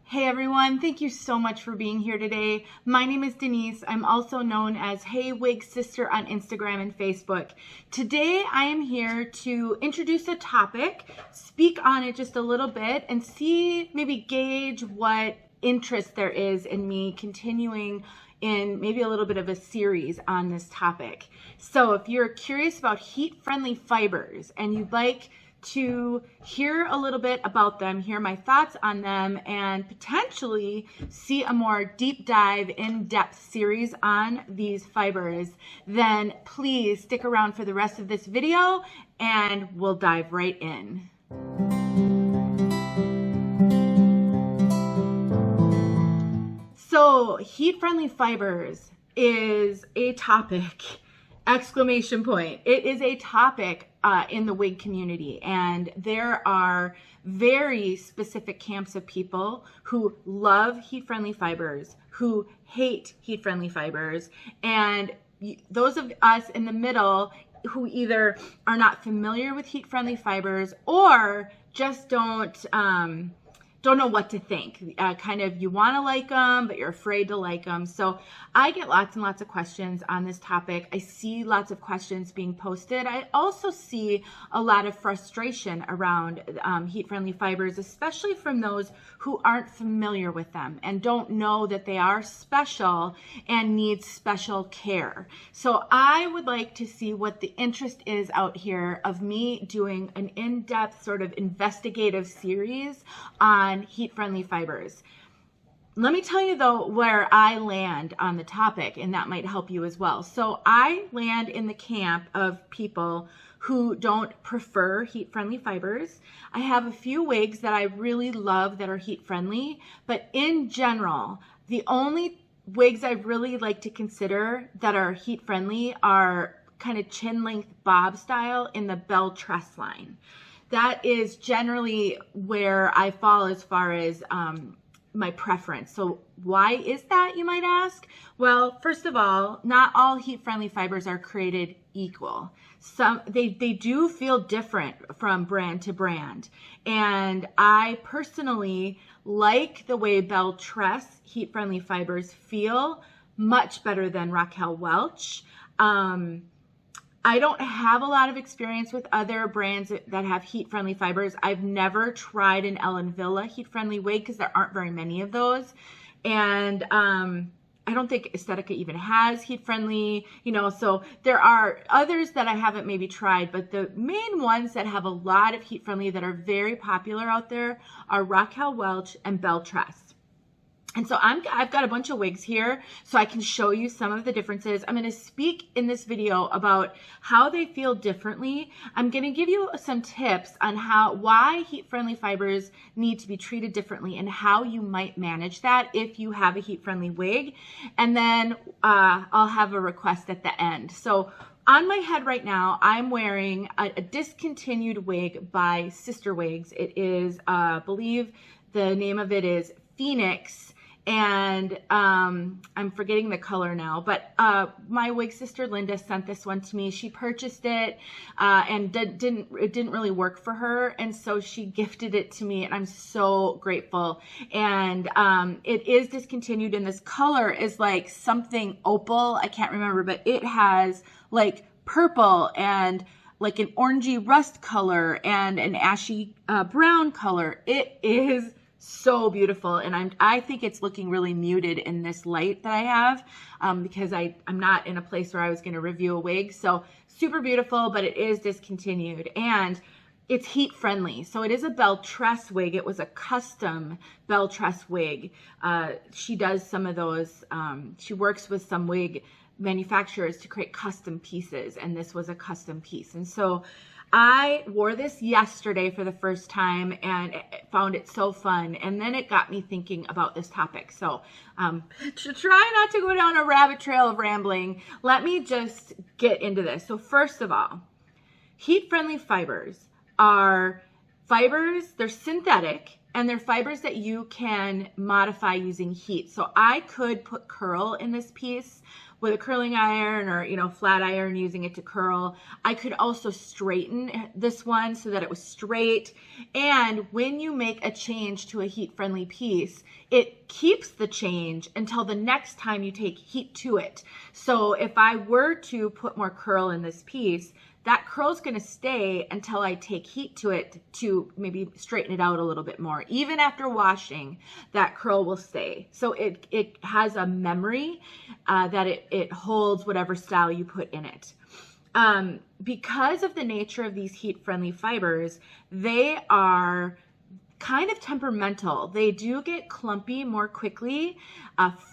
Hey everyone, thank you so much for being here today. My name is Denise. I'm also known as heywigsister on Instagram and Facebook. Today I am here to introduce a topic, speak on it just a little bit, and see, maybe gauge what interest there is in me continuing in maybe a little bit of a series on this topic. So if you're curious about heat-friendly fibers and you'd like to hear a little bit about them, hear my thoughts on them, and potentially see a more deep dive, in-depth series on these fibers, then please stick around for the rest of this video and we'll dive right in. So heat-friendly fibers is a topic, exclamation point. It is a topic in the wig community, and there are very specific camps of people who love heat-friendly fibers, who hate heat-friendly fibers, and those of us in the middle who either are not familiar with heat-friendly fibers or just don't know what to think. Kind of, you want to like them, but you're afraid to like them. So I get lots and lots of questions on this topic. I see lots of questions being posted. I also see a lot of frustration around heat-friendly fibers, especially from those who aren't familiar with them and don't know that they are special and need special care. So I would like to see what the interest is out here of me doing an in-depth sort of investigative series on heat-friendly fibers. Let me tell you though where I land on the topic, and that might help you as well. So I land in the camp of people who don't prefer heat-friendly fibers. I have a few wigs that I really love that are heat-friendly, but in general, the only wigs I really like to consider that are heat-friendly are kind of chin-length bob style in the Belle Tress line. That is generally where I fall as far as my preference. So why is that, you might ask? Well, first of all, not all heat-friendly fibers are created equal. They do feel different from brand to brand. And I personally like the way Belle Tress heat-friendly fibers feel much better than Raquel Welch. I don't have a lot of experience with other brands that have heat-friendly fibers. I've never tried an Ellen Villa heat-friendly wig because there aren't very many of those. And I don't think Aesthetica even has heat-friendly, so there are others that I haven't maybe tried, but the main ones that have a lot of heat-friendly that are very popular out there are Raquel Welch and Belle Tress. And so I've got a bunch of wigs here so I can show you some of the differences. I'm going to speak in this video about how they feel differently. I'm going to give you some tips on why heat-friendly fibers need to be treated differently and how you might manage that if you have a heat-friendly wig. And then I'll have a request at the end. So on my head right now, I'm wearing a discontinued wig by Cysterwigs. It is, I believe the name of it is Phoenix. And I'm forgetting the color now, but my wig sister Linda sent this one to me. She purchased it and it didn't really work for her, and so she gifted it to me, and I'm so grateful. And it is discontinued, and this color is like something opal. I can't remember, but it has like purple and like an orangey rust color and an ashy brown color. It is so beautiful, and I think it's looking really muted in this light that I have because I'm not in a place where I was going to review a wig. So super beautiful, but it is discontinued, and it's heat friendly. So it is a Belle Tress wig. It was a custom Belle Tress wig. She does some of those. She works with some wig manufacturers to create custom pieces, and this was a custom piece. And so I wore this yesterday for the first time and found it so fun. And then it got me thinking about this topic. So to try not to go down a rabbit trail of rambling, let me just get into this. So first of all, heat-friendly fibers are fibers. They're synthetic. and they're fibers that you can modify using heat. So I could put curl in this piece with a curling iron or, you know, flat iron, using it to curl. I could also straighten this one so that it was straight. And when you make a change to a heat-friendly piece, it keeps the change until the next time you take heat to it. So if I were to put more curl in this piece, that curl's going to stay until I take heat to it to maybe straighten it out a little bit more. Even after washing, that curl will stay. So it has a memory that it holds whatever style you put in it. Because of the nature of these heat-friendly fibers, they are kind of temperamental. They do get clumpy more quickly.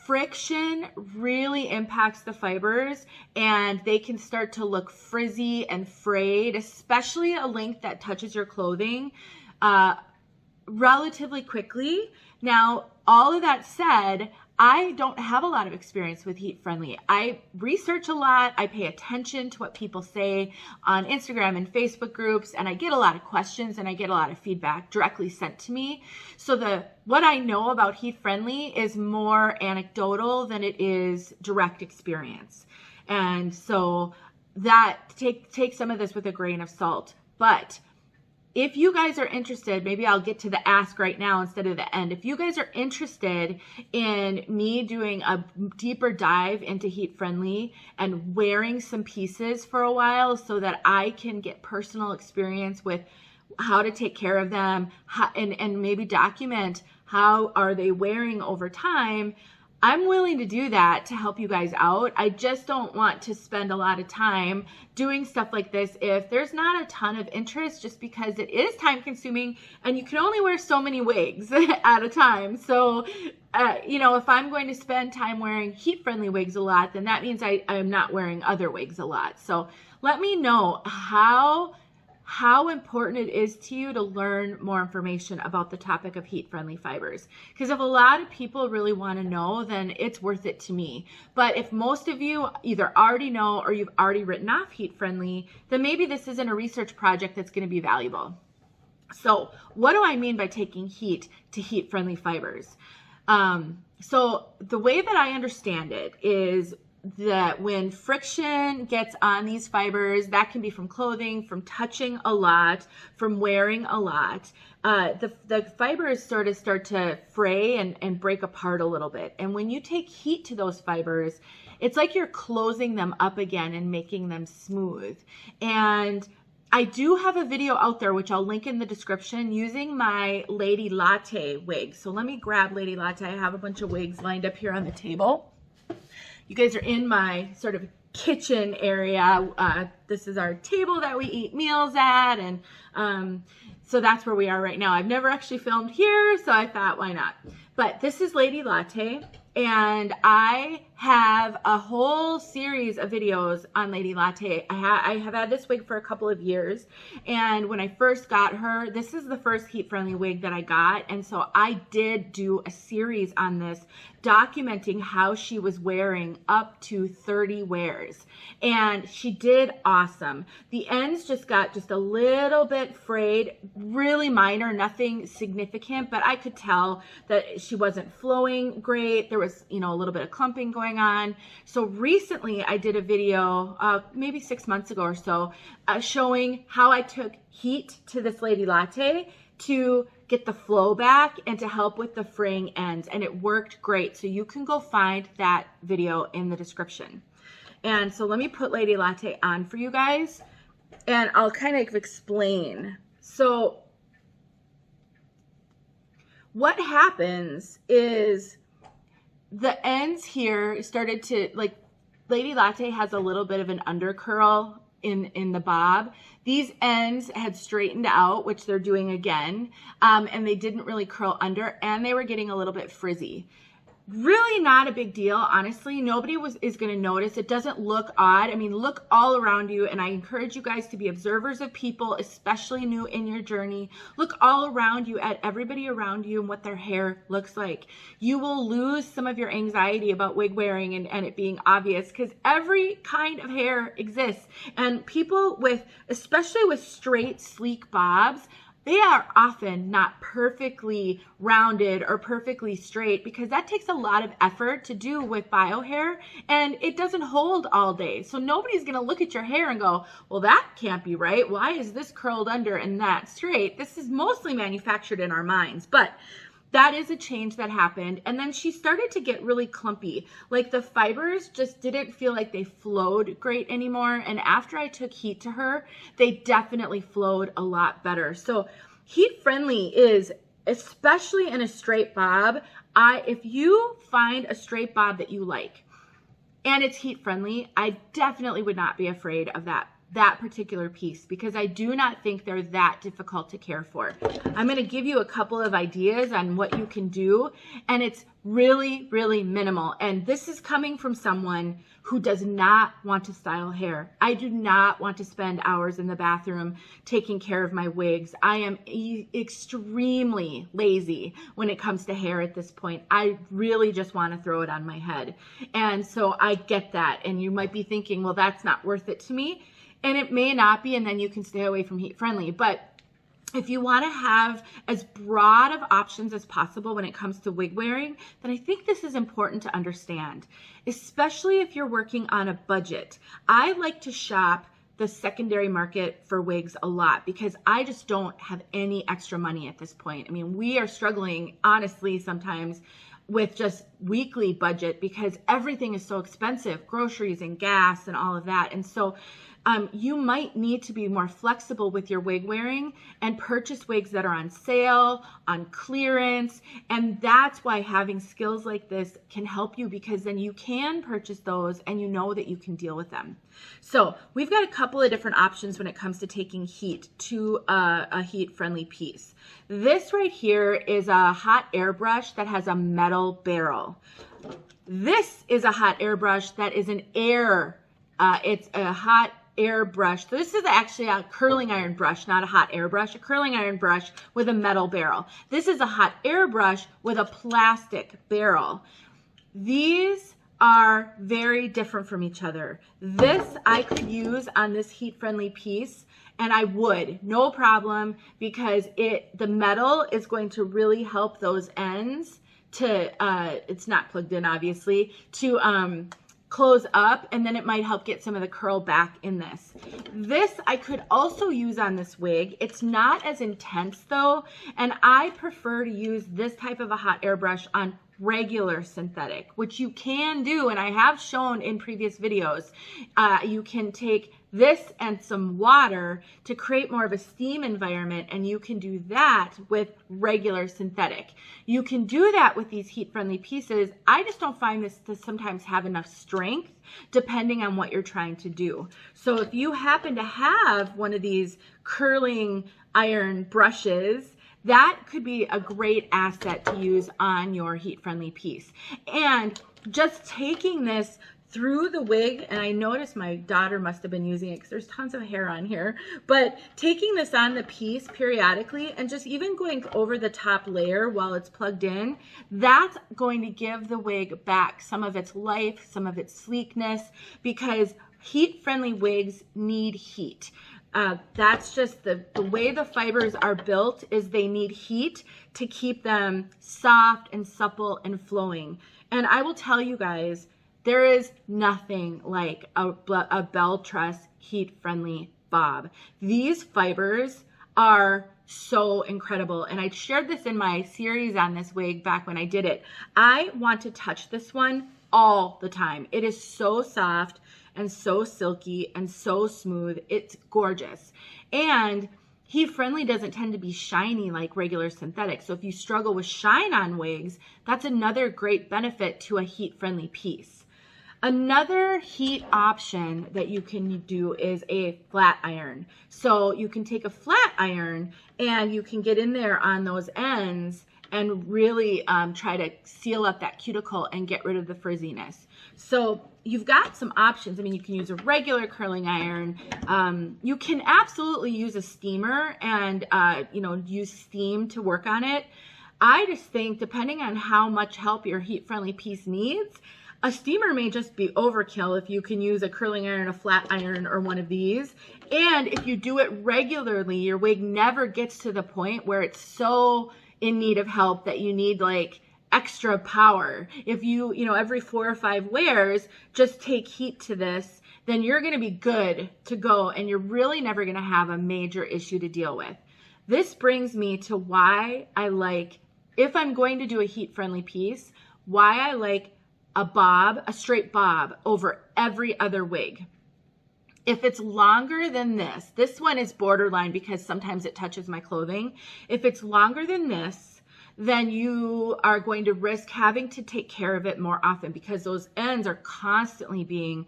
Friction really impacts the fibers, and they can start to look frizzy and frayed, especially a length that touches your clothing relatively quickly. Now, all of that said, I don't have a lot of experience with heat friendly. I research a lot. I pay attention to what people say on Instagram and Facebook groups, and I get a lot of questions and I get a lot of feedback directly sent to me. So what I know about heat friendly is more anecdotal than it is direct experience. And so that take some of this with a grain of salt. But if you guys are interested, maybe I'll get to the ask right now instead of the end. If you guys are interested in me doing a deeper dive into heat friendly and wearing some pieces for a while so that I can get personal experience with how to take care of them and maybe document how are they wearing over time, I'm willing to do that to help you guys out. I just don't want to spend a lot of time doing stuff like this if there's not a ton of interest, just because it is time consuming and you can only wear so many wigs at a time. So, you know, if I'm going to spend time wearing heat-friendly wigs a lot, then that means I'm not wearing other wigs a lot. So let me know how important it is to you to learn more information about the topic of heat-friendly fibers. Because if a lot of people really want to know, then it's worth it to me. But if most of you either already know or you've already written off heat-friendly, then maybe this isn't a research project that's going to be valuable. So what do I mean by taking heat to heat-friendly fibers? So the way that I understand it is that when friction gets on these fibers, that can be from clothing, from touching a lot, from wearing a lot, the fibers sort of start to fray and break apart a little bit. And when you take heat to those fibers, it's like you're closing them up again and making them smooth. And I do have a video out there, which I'll link in the description, using my Lady Latte wig. So let me grab Lady Latte. I have a bunch of wigs lined up here on the table. You guys are in my sort of kitchen area. This is our table that we eat meals at, and so that's where we are right now. I've never actually filmed here, so I thought, why not? But this is Lady Latte, and I have a whole series of videos on Lady Latte. I have had this wig for a couple of years, and when I first got her, this is the first heat-friendly wig that I got, and so I did do a series on this, documenting how she was wearing up to 30 wears, and she did awesome. The ends just got just a little bit frayed, really minor, nothing significant, but I could tell that she wasn't flowing great. There was, you know, a little bit of clumping going on. So recently I did a video, maybe 6 months ago or so, showing how I took heat to this Lady Latte to get the flow back and to help with the fraying ends, and it worked great. So you can go find that video in the description. And so let me put Lady Latte on for you guys, and I'll kind of explain. So what happens is the ends here started to, like, Lady Latte has a little bit of an under curl in the bob. These ends had straightened out, which they're doing again, and they didn't really curl under, and they were getting a little bit frizzy. Really not a big deal, honestly. Nobody is going to notice. It doesn't look odd. I mean, look all around you, and I encourage you guys to be observers of people, especially new in your journey. Look all around you at everybody around you and what their hair looks like. You will lose some of your anxiety about wig wearing and it being obvious, because every kind of hair exists. And people with, especially with straight, sleek bobs, they are often not perfectly rounded or perfectly straight, because that takes a lot of effort to do with bio hair, and it doesn't hold all day. So nobody's going to look at your hair and go, well, that can't be right. Why is this curled under and that straight? This is mostly manufactured in our minds, but that is a change that happened. And then she started to get really clumpy. Like the fibers just didn't feel like they flowed great anymore. And after I took heat to her, they definitely flowed a lot better. So heat friendly is, especially in a straight bob, if you find a straight bob that you like and it's heat friendly, I definitely would not be afraid of that particular piece, because I do not think they're that difficult to care for. I'm going to give you a couple of ideas on what you can do, and it's really, really minimal. And this is coming from someone who does not want to style hair. I do not want to spend hours in the bathroom taking care of my wigs. I am extremely lazy when it comes to hair at this point. I really just want to throw it on my head. And so I get that. And you might be thinking, well, that's not worth it to me. And it may not be, and then you can stay away from heat friendly. But if you want to have as broad of options as possible when it comes to wig wearing, then I think this is important to understand, especially if you're working on a budget. I like to shop the secondary market for wigs a lot, because I just don't have any extra money at this point. I mean, we are struggling, honestly, sometimes with just weekly budget, because everything is so expensive, groceries and gas and all of that. And so you might need to be more flexible with your wig wearing and purchase wigs that are on sale, on clearance. And that's why having skills like this can help you, because then you can purchase those and you know that you can deal with them. So we've got a couple of different options when it comes to taking heat to a heat-friendly piece. This right here is a hot air brush that has a metal barrel. This is a hot air brush that is an air, it's a hot air brush. So this is actually a curling iron brush, not a hot air brush, a curling iron brush with a metal barrel. This is a hot air brush with a plastic barrel. These are very different from each other. This I could use on this heat-friendly piece, and I would, no problem, because the metal is going to really help those ends to, it's not plugged in obviously, to close up, and then it might help get some of the curl back in this. This I could also use on this wig. It's not as intense though, and I prefer to use this type of a hot air brush on regular synthetic, which you can do, and I have shown in previous videos. You can take this and some water to create more of a steam environment, and you can do that with regular synthetic. You can do that with these heat-friendly pieces. I just don't find this to sometimes have enough strength depending on what you're trying to do. So if you happen to have one of these curling iron brushes, that could be a great asset to use on your heat-friendly piece. And just taking this through the wig, and I noticed my daughter must have been using it because there's tons of hair on here, but taking this on the piece periodically and just even going over the top layer while it's plugged in, that's going to give the wig back some of its life, some of its sleekness, because heat-friendly wigs need heat. That's just the way the fibers are built, is they need heat to keep them soft and supple and flowing. And I will tell you guys, there is nothing like a Belle Tress heat-friendly bob. These fibers are so incredible. And I shared this in my series on this wig back when I did it. I want to touch this one all the time. It is so soft and so silky and so smooth. It's gorgeous. And heat-friendly doesn't tend to be shiny like regular synthetic. So if you struggle with shine on wigs, that's another great benefit to a heat-friendly piece. Another heat option that you can do is a flat iron. So you can take a flat iron and you can get in there on those ends and really try to seal up that cuticle and get rid of the frizziness. So you've got some options. I mean, you can use a regular curling iron. You can absolutely use a steamer and use steam to work on it. I just think, depending on how much help your heat-friendly piece needs, A steamer may just be overkill if you can use a curling iron, a flat iron, or one of these. And if you do it regularly, your wig never gets to the point where it's so in need of help that you need like extra power. If you every 4 or 5 wears, just take heat to this, then you're going to be good to go, and you're really never going to have a major issue to deal with. This brings me to why I like, if I'm going to do a heat-friendly piece, why I like a straight bob over every other wig. If it's longer than this one is borderline because sometimes it touches my clothing. If it's longer than this, then you are going to risk having to take care of it more often because those ends are constantly being,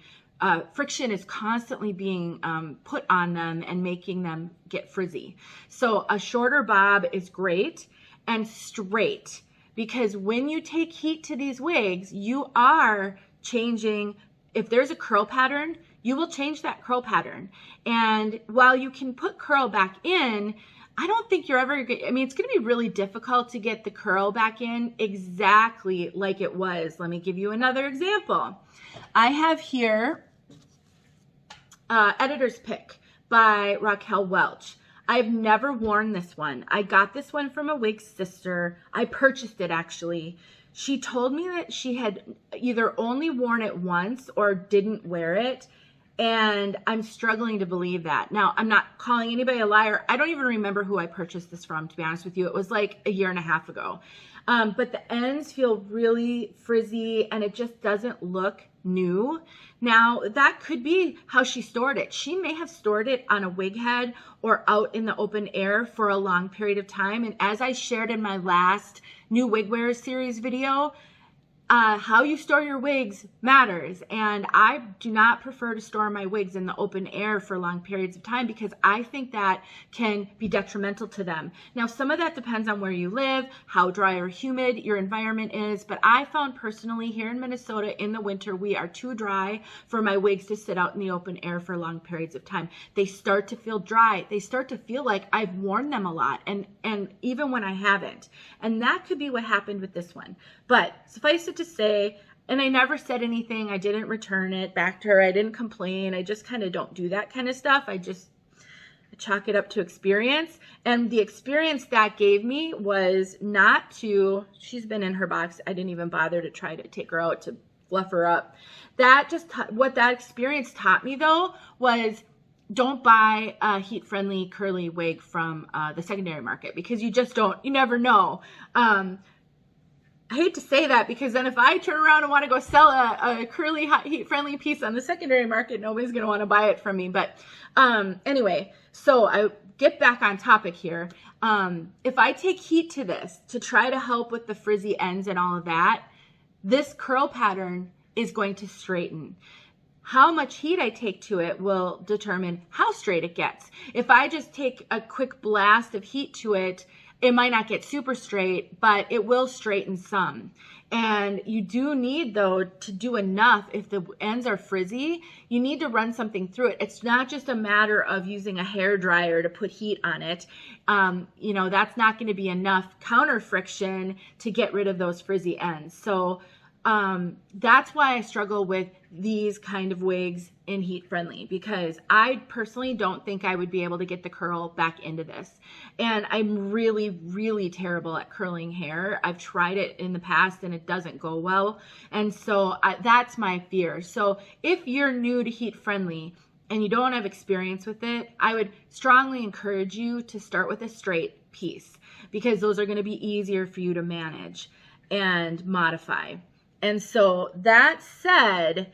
friction is constantly being put on them and making them get frizzy. So a shorter bob is great, and straight, because when you take heat to these wigs, you are changing. If there's a curl pattern, you will change that curl pattern. And while you can put curl back in, I don't think you're ever, it's going to be really difficult to get the curl back in exactly like it was. Let me give you another example. I have here Editor's Pick by Raquel Welch. I've never worn this one. I got this one from a wig sister. I purchased it actually. She told me that she had either only worn it once or didn't wear it. And I'm struggling to believe that. Now, I'm not calling anybody a liar. I don't even remember who I purchased this from, to be honest with you. It was like a year and a half ago. But the ends feel really frizzy and it just doesn't look new. Now, that could be how she stored it. She may have stored it on a wig head or out in the open air for a long period of time. And as I shared in my last new wig wearers series video, how you store your wigs matters, and I do not prefer to store my wigs in the open air for long periods of time because I think that can be detrimental to them. Now, some of that depends on where you live, how dry or humid your environment is, but I found personally here in Minnesota in the winter, we are too dry for my wigs to sit out in the open air for long periods of time. They start to feel dry. They start to feel like I've worn them a lot, and even when I haven't. And that could be what happened with this one. But suffice it to say, and I never said anything. I didn't return it back to her. I didn't complain. I just kind of don't do that kind of stuff. I chalk it up to experience. And the experience that gave me was not to, she's been in her box. I didn't even bother to try to take her out to fluff her up. What that experience taught me though was don't buy a heat-friendly curly wig from the secondary market because you never know. I hate to say that because then if I turn around and want to go sell a curly heat-friendly piece on the secondary market, nobody's going to want to buy it from me. But anyway, so I get back on topic here. If I take heat to this to try to help with the frizzy ends and all of that, this curl pattern is going to straighten. How much heat I take to it will determine how straight it gets. If I just take a quick blast of heat to it, it might not get super straight, but it will straighten some. And you do need, though, to do enough. If the ends are frizzy, you need to run something through it. It's not just a matter of using a hair dryer to put heat on it. That's not going to be enough counter friction to get rid of those frizzy ends. So that's why I struggle with these kind of wigs in heat friendly, because I personally don't think I would be able to get the curl back into this. And I'm really, really terrible at curling hair. I've tried it in the past and it doesn't go well. And so that's my fear. So if you're new to heat friendly and you don't have experience with it, I would strongly encourage you to start with a straight piece because those are going to be easier for you to manage and modify. And so that said,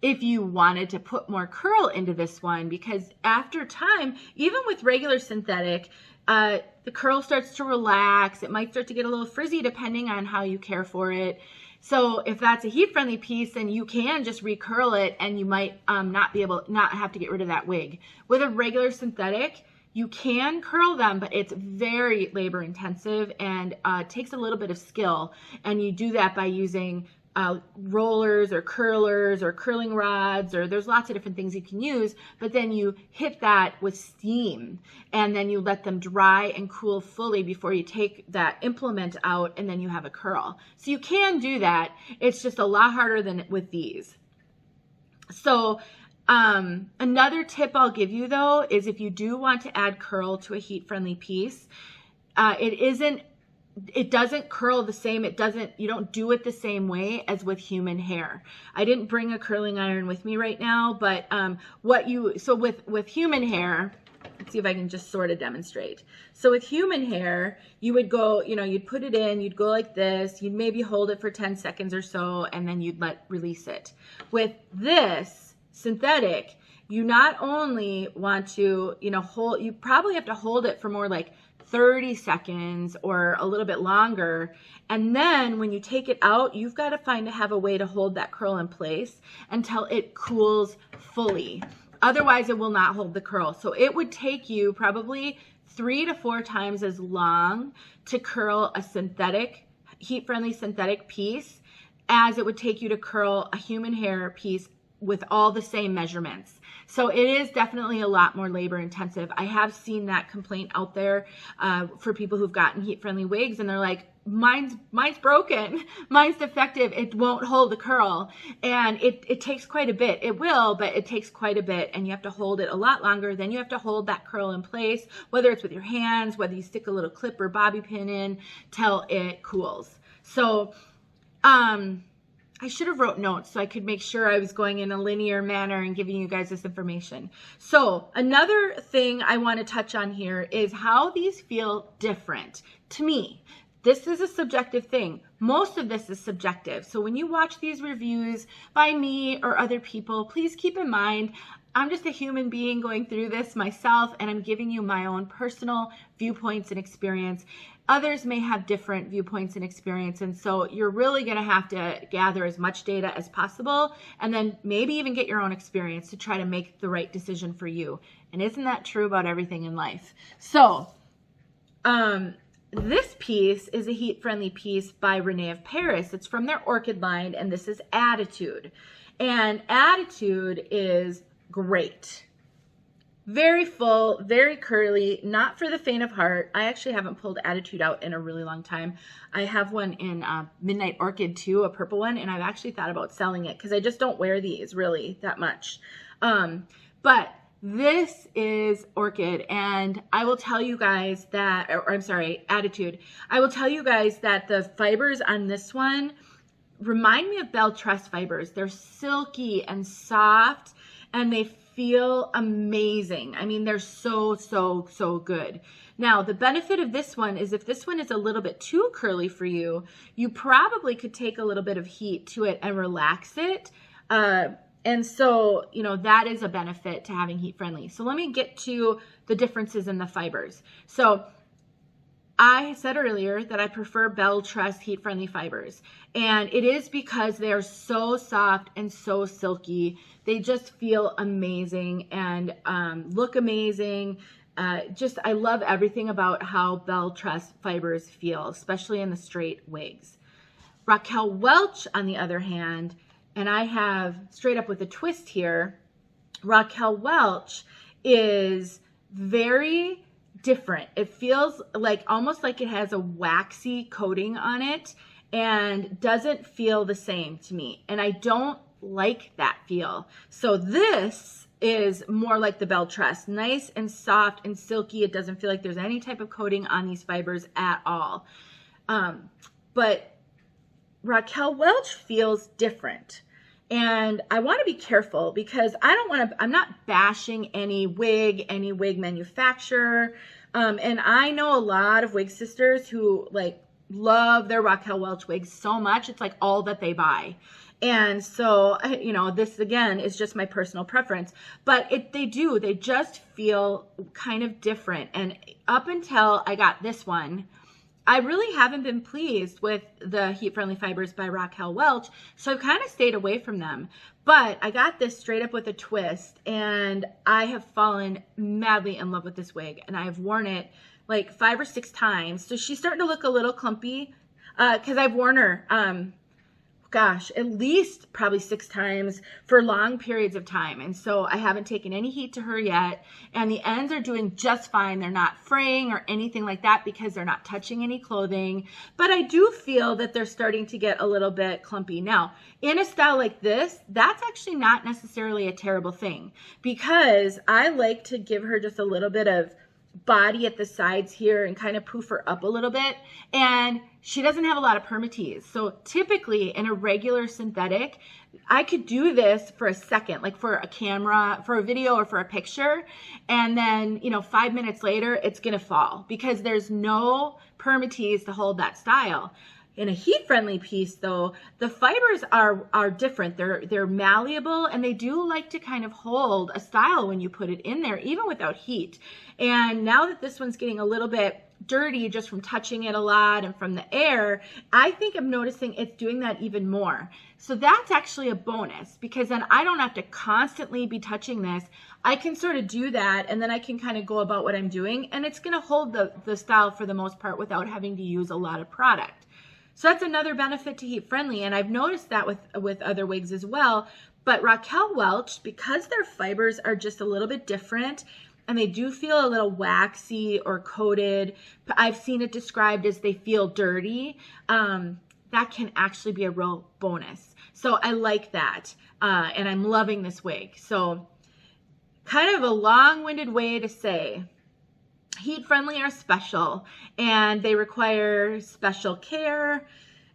if you wanted to put more curl into this one, because after time, even with regular synthetic, the curl starts to relax. It might start to get a little frizzy depending on how you care for it. So if that's a heat-friendly piece, then you can just recurl it and you might not have to get rid of that wig. With a regular synthetic, you can curl them, but it's very labor intensive and takes a little bit of skill. And you do that by using rollers or curlers or curling rods, or there's lots of different things you can use, but then you hit that with steam and then you let them dry and cool fully before you take that implement out, and then you have a curl. So you can do that. It's just a lot harder than with these. So another tip I'll give you though is if you do want to add curl to a heat-friendly piece, it doesn't curl the same. You don't do it the same way as with human hair. I didn't bring a curling iron with me right now, but with human hair, let's see if I can just sort of demonstrate. So with human hair, you would go, you'd put it in, you'd go like this, you'd maybe hold it for 10 seconds or so, and then you'd release it. With this synthetic, you not only want to, you probably have to hold it for more like 30 seconds or a little bit longer. And then when you take it out, you've got to have a way to hold that curl in place until it cools fully. Otherwise, it will not hold the curl. So it would take you probably 3 to 4 times as long to curl a synthetic, heat-friendly synthetic piece as it would take you to curl a human hair piece with all the same measurements. So it is definitely a lot more labor intensive. I have seen that complaint out there for people who've gotten heat-friendly wigs, and they're like, mine's broken, mine's defective, it won't hold the curl. And it takes quite a bit. It will, but it takes quite a bit, and you have to hold it a lot longer. Then you have to hold that curl in place, whether it's with your hands, whether you stick a little clip or bobby pin in, till it cools. So I should have wrote notes so I could make sure I was going in a linear manner and giving you guys this information. So another thing I want to touch on here is how these feel different to me. This is a subjective thing. Most of this is subjective. So when you watch these reviews by me or other people, please keep in mind, I'm just a human being going through this myself, and I'm giving you my own personal viewpoints and experience. Others may have different viewpoints and experience, and so you're really going to have to gather as much data as possible, and then maybe even get your own experience to try to make the right decision for you. And isn't that true about everything in life? So, this piece is a heat-friendly piece by Rene of Paris. It's from their Orchid line, and this is Attitude. And Attitude is great. Very full, very curly, not for the faint of heart. I actually haven't pulled Attitude out in a really long time. I have one in Midnight Orchid too, a purple one, and I've actually thought about selling it because I just don't wear these really that much. But this is Orchid, and I will tell you guys that, or I'm sorry, Attitude. I will tell you guys that the fibers on this one remind me of Belle Tress fibers. They're silky and soft, and they feel amazing. I mean, they're so, so, so good. Now, the benefit of this one is if this one is a little bit too curly for you, you probably could take a little bit of heat to it and relax it. And so, that is a benefit to having heat friendly. So let me get to the differences in the fibers. So I said earlier that I prefer Belle Tress heat friendly fibers, and it is because they're so soft and so silky. They just feel amazing and look amazing. I love everything about how Belle Tress fibers feel, especially in the straight wigs. Raquel Welch, on the other hand, and I have straight up with a twist here, Raquel Welch is very different. It feels like almost like it has a waxy coating on it and doesn't feel the same to me. And I don't like that feel. So this is more like the Belle Tress, nice and soft and silky. It doesn't feel like there's any type of coating on these fibers at all. But Raquel Welch feels different. And I want to be careful because I'm not bashing any wig manufacturer. And I know a lot of wig sisters who love their Raquel Welch wigs so much. It's like all that they buy. And so, this again is just my personal preference, but they just feel kind of different. And up until I got this one, I really haven't been pleased with the heat friendly fibers by Raquel Welch. So I've kind of stayed away from them, but I got this straight up with a twist and I have fallen madly in love with this wig, and I've worn it like 5 or 6 times. So she's starting to look a little clumpy, cause I've worn her, gosh, at least probably 6 times for long periods of time. And so I haven't taken any heat to her yet. And the ends are doing just fine. They're not fraying or anything like that because they're not touching any clothing. But I do feel that they're starting to get a little bit clumpy. Now, in a style like this, that's actually not necessarily a terrible thing, because I like to give her just a little bit of body at the sides here and kind of poof her up a little bit. And she doesn't have a lot of permatease. So typically in a regular synthetic, I could do this for a second, like for a camera, for a video or for a picture. And then, you know, 5 minutes later, it's going to fall because there's no permatease to hold that style. In a heat-friendly piece, though, the fibers are different. They're malleable, and they do like to kind of hold a style when you put it in there, even without heat. And now that this one's getting a little bit dirty just from touching it a lot and from the air, I think I'm noticing it's doing that even more. So that's actually a bonus, because then I don't have to constantly be touching this. I can sort of do that, and then I can kind of go about what I'm doing, and it's going to hold the style for the most part without having to use a lot of product. So that's another benefit to heat friendly, and I've noticed that with other wigs as well. But Raquel Welch, because their fibers are just a little bit different and they do feel a little waxy or coated, I've seen it described as they feel dirty, that can actually be a real bonus. So I like that, and I'm loving this wig. So kind of a long-winded way to say, heat friendly are special, and they require special care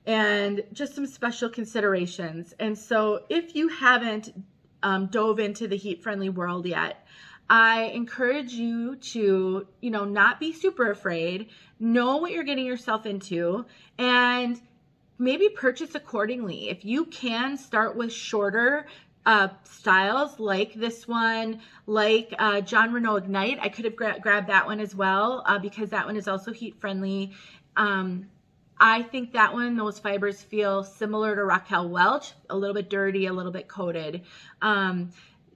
and just some special considerations. And so if you haven't dove into the heat friendly world yet, I encourage you to, you know, not be super afraid, know what you're getting yourself into, and maybe purchase accordingly. If you can, start with shorter styles like this one, like John Rene Ignite. I could have grabbed that one as well, because that one is also heat friendly. I think that one, those fibers feel similar to Raquel Welch, a little bit dirty, a little bit coated.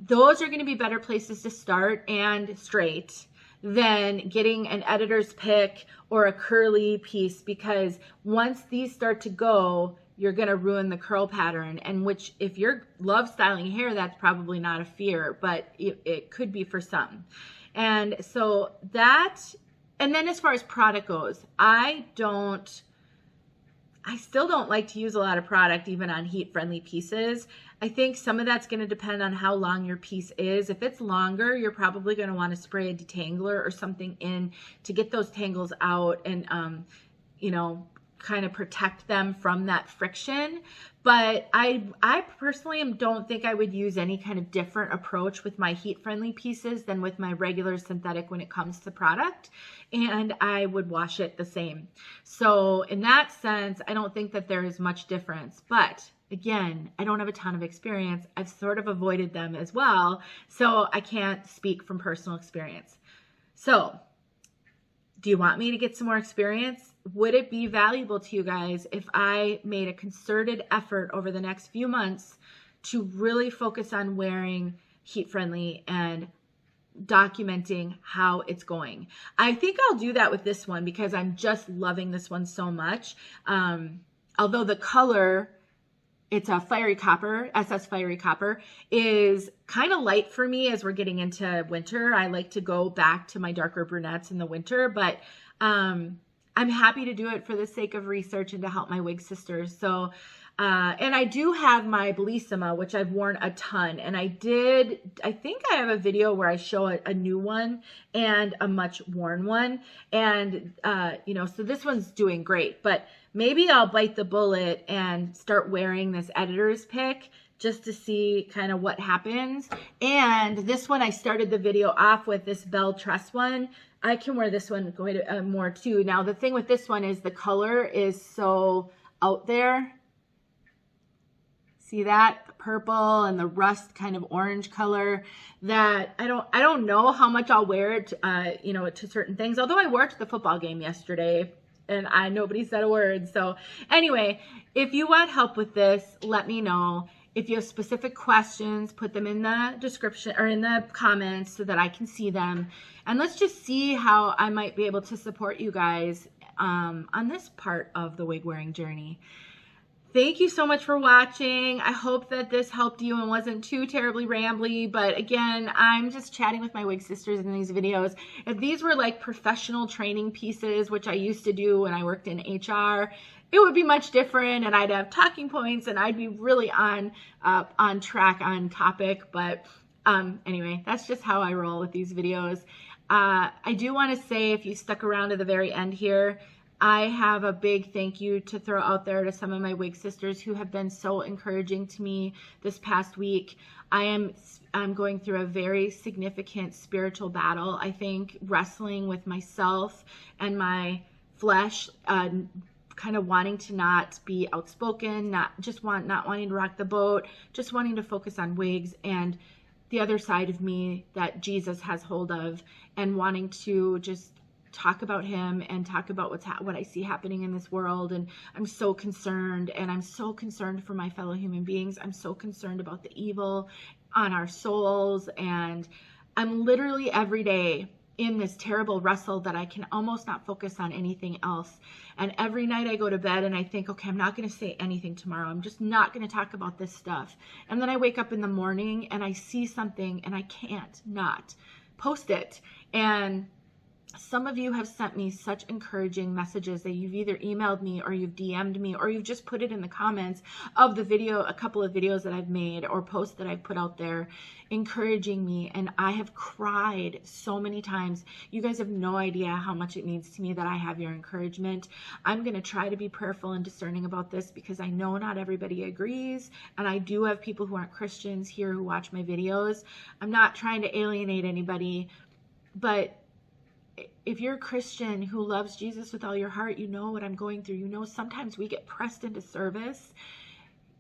Those are going to be better places to start and straight than getting an editor's pick or a curly piece, because once these start to go, you're going to ruin the curl pattern, and which, if you're love styling hair, that's probably not a fear, but it could be for some. And so that, and then as far as product goes, I still don't like to use a lot of product even on heat friendly pieces. I think some of that's going to depend on how long your piece is. If it's longer, you're probably going to want to spray a detangler or something in to get those tangles out and, you know, kind of protect them from that friction. But I personally don't think I would use any kind of different approach with my heat friendly pieces than with my regular synthetic when it comes to product, and I would wash it the same. So in that sense, I don't think that there is much difference. But again, I don't have a ton of experience. I've sort of avoided them as well, so I can't speak from personal experience. So do you want me to get some more experience? Would it be valuable to you guys if I made a concerted effort over the next few months to really focus on wearing heat friendly and documenting how it's going? I think I'll do that with this one because I'm just loving this one so much. Although the color, it's a fiery copper, SS fiery copper, is kind of light for me as we're getting into winter. I like to go back to my darker brunettes in the winter, but I'm happy to do it for the sake of research and to help my wig sisters. So, and I do have my Bellissima, which I've worn a ton. And I think I have a video where I show a new one and a much worn one. And, you know, so this one's doing great, but maybe I'll bite the bullet and start wearing this editor's pick just to see kind of what happens. And this one, I started the video off with this Belle Tress one. I can wear this one more too. Now, the thing with this one is the color is so out there. See that? The purple and the rust kind of orange color that I don't know how much I'll wear it, you know, to certain things. Although I wore it to the football game yesterday and nobody said a word. So anyway, if you want help with this, let me know. If you have specific questions, put them in the description or in the comments so that I can see them. And let's just see how I might be able to support you guys on this part of the wig wearing journey. Thank you so much for watching. I hope that this helped you and wasn't too terribly rambly, but again, I'm just chatting with my wig sisters in these videos. If these were like professional training pieces, which I used to do when I worked in HR, it would be much different, and I'd have talking points and I'd be really on track, on topic. But anyway, that's just how I roll with these videos. I do want to say, if you stuck around to the very end here, I have a big thank you to throw out there to some of my wig sisters who have been so encouraging to me this past week. I'm going through a very significant spiritual battle. I think wrestling with myself and my flesh, kind of wanting to not be outspoken, not wanting to rock the boat, just wanting to focus on wigs, and the other side of me that Jesus has hold of, and wanting to just talk about him and talk about what I see happening in this world. And I'm so concerned, and I'm so concerned for my fellow human beings. I'm so concerned about the evil on our souls, and I'm literally every day in this terrible wrestle that I can almost not focus on anything else. And every night I go to bed and I think, okay, I'm not going to say anything tomorrow. I'm just not going to talk about this stuff. And then I wake up in the morning and I see something and I can't not post it. And some of you have sent me such encouraging messages that you've either emailed me or you've DM'd me or you've just put it in the comments of the video, a couple of videos that I've made or posts that I've put out there, encouraging me. And I have cried so many times. You guys have no idea how much it means to me that I have your encouragement. I'm going to try to be prayerful and discerning about this, because I know not everybody agrees. And I do have people who aren't Christians here who watch my videos. I'm not trying to alienate anybody, but if you're a Christian who loves Jesus with all your heart, you know what I'm going through. You know, sometimes we get pressed into service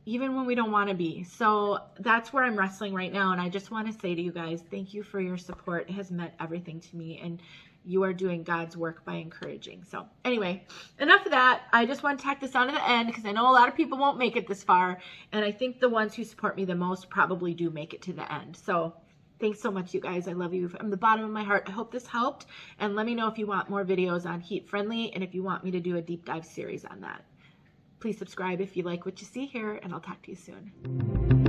even when we don't want to be. So that's where I'm wrestling right now. And I just want to say to you guys, thank you for your support. It has meant everything to me, and you are doing God's work by encouraging. So anyway, enough of that. I just want to tack this on to the end, because I know a lot of people won't make it this far. And I think the ones who support me the most probably do make it to the end. So thanks so much, you guys. I love you from the bottom of my heart. I hope this helped. And let me know if you want more videos on heat friendly and if you want me to do a deep dive series on that. Please subscribe if you like what you see here, and I'll talk to you soon.